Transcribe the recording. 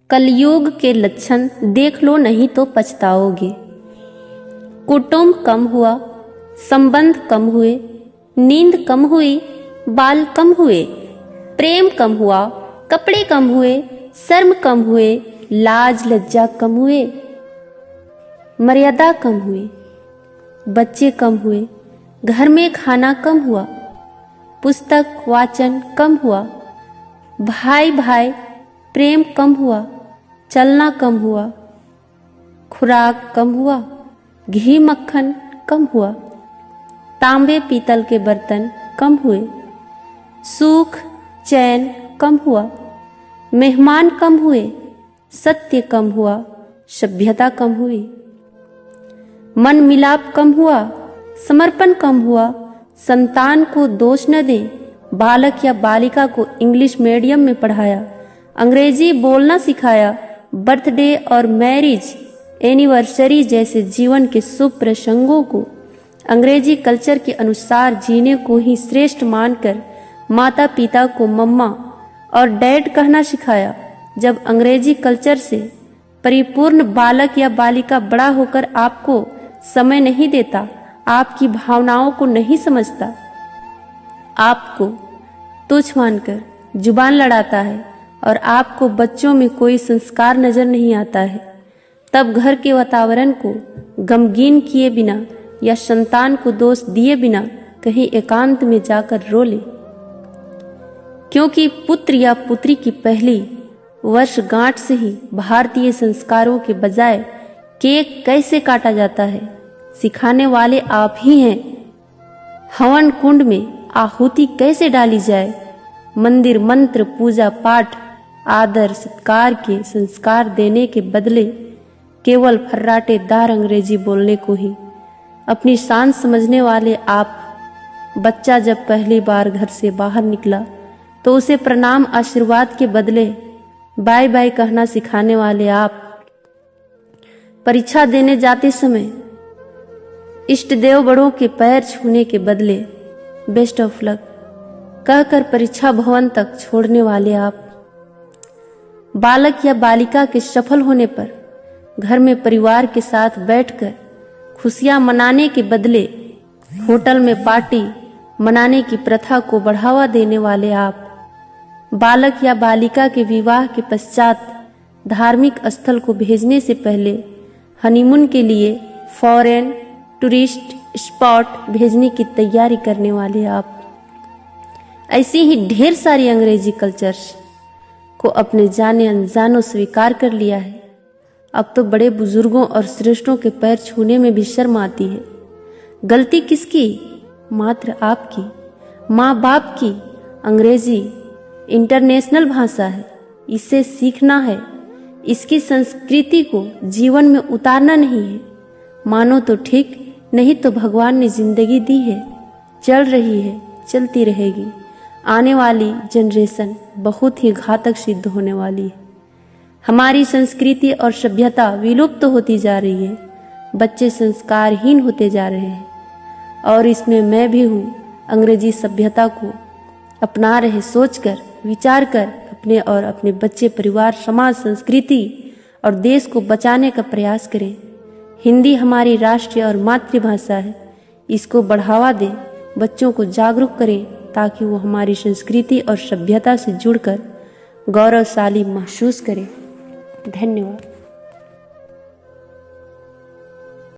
कलयुग के लक्षण देख लो, नहीं तो पछताओगे। कुटुंब कम हुआ, संबंध कम हुए, नींद कम हुई, बाल कम हुए, प्रेम कम हुआ, कपड़े कम हुए, शर्म कम हुए, लाज लज्जा कम हुए, मर्यादा कम हुई, बच्चे कम हुए, घर में खाना कम हुआ, पुस्तक वाचन कम हुआ, भाई भाई प्रेम कम हुआ, चलना कम हुआ, खुराक कम हुआ, घी मक्खन कम हुआ, तांबे पीतल के बर्तन कम हुए, सुख चैन कम हुआ, मेहमान कम हुए, सत्य कम हुआ, सभ्यता कम हुई, मन मिलाप कम हुआ, समर्पण कम हुआ, संतान को दोष न दें। बालक या बालिका को इंग्लिश मीडियम में पढ़ाया, अंग्रेजी बोलना सिखाया, बर्थडे और मैरिज एनिवर्सरी जैसे जीवन के शुभ प्रसंगों को अंग्रेजी कल्चर के अनुसार जीने को ही श्रेष्ठ मानकर माता पिता को मम्मा और डैड कहना सिखाया। जब अंग्रेजी कल्चर से परिपूर्ण बालक या बालिका बड़ा होकर आपको समय नहीं देता, आपकी भावनाओं को नहीं समझता, आपको तुच्छ मानकर जुबान लड़ाता है और आपको बच्चों में कोई संस्कार नजर नहीं आता है, तब घर के वातावरण को गमगीन किए बिना या संतान को दोष दिए बिना कहीं एकांत में जाकर रो ले। क्योंकि पुत्र या पुत्री की पहली वर्षगांठ से ही भारतीय संस्कारों के बजाय केक कैसे काटा जाता है सिखाने वाले आप ही हैं। हवन कुंड में आहुति कैसे डाली जाए, मंदिर मंत्र पूजा पाठ आदर सत्कार के संस्कार देने के बदले केवल फर्राटेदार अंग्रेजी बोलने को ही अपनी शान समझने वाले आप। बच्चा जब पहली बार घर से बाहर निकला तो उसे प्रणाम आशीर्वाद के बदले बाय बाय कहना सिखाने वाले आप। परीक्षा देने जाते समय इष्ट देव बड़ों के पैर छूने के बदले बेस्ट ऑफ लक कहकर परीक्षा भवन तक छोड़ने वाले आप। बालक या बालिका के सफल होने पर घर में परिवार के साथ बैठकर खुशियां मनाने के बदले होटल में पार्टी मनाने की प्रथा को बढ़ावा देने वाले आप। बालक या बालिका के विवाह के पश्चात धार्मिक स्थल को भेजने से पहले हनीमून के लिए फॉरेन टूरिस्ट स्पॉट भेजने की तैयारी करने वाले आप। ऐसी ही ढेर सारी अंग्रेजी कल्चर्स को अपने जाने अनजानों स्वीकार कर लिया है। अब तो बड़े बुजुर्गों और श्रेष्ठों के पैर छूने में भी शर्म आती है। गलती किसकी? मात्र आपकी, माँ बाप की। अंग्रेजी इंटरनेशनल भाषा है, इसे सीखना है, इसकी संस्कृति को जीवन में उतारना नहीं है। मानो तो ठीक, नहीं तो भगवान ने जिंदगी दी है, चल रही है, चलती रहेगी। आने वाली जनरेशन बहुत ही घातक सिद्ध होने वाली है। हमारी संस्कृति और सभ्यता विलुप्त होती जा रही है, बच्चे संस्कारहीन होते जा रहे हैं और इसमें मैं भी हूँ। अंग्रेजी सभ्यता को अपना रहे सोचकर विचार कर अपने और अपने बच्चे परिवार समाज संस्कृति और देश को बचाने का प्रयास करें। हिंदी हमारी राष्ट्रीय और मातृभाषा है, इसको बढ़ावा दें, बच्चों को जागरूक करें ताकि वो हमारी संस्कृति और सभ्यता से जुड़कर गौरवशाली महसूस करें। धन्यवाद।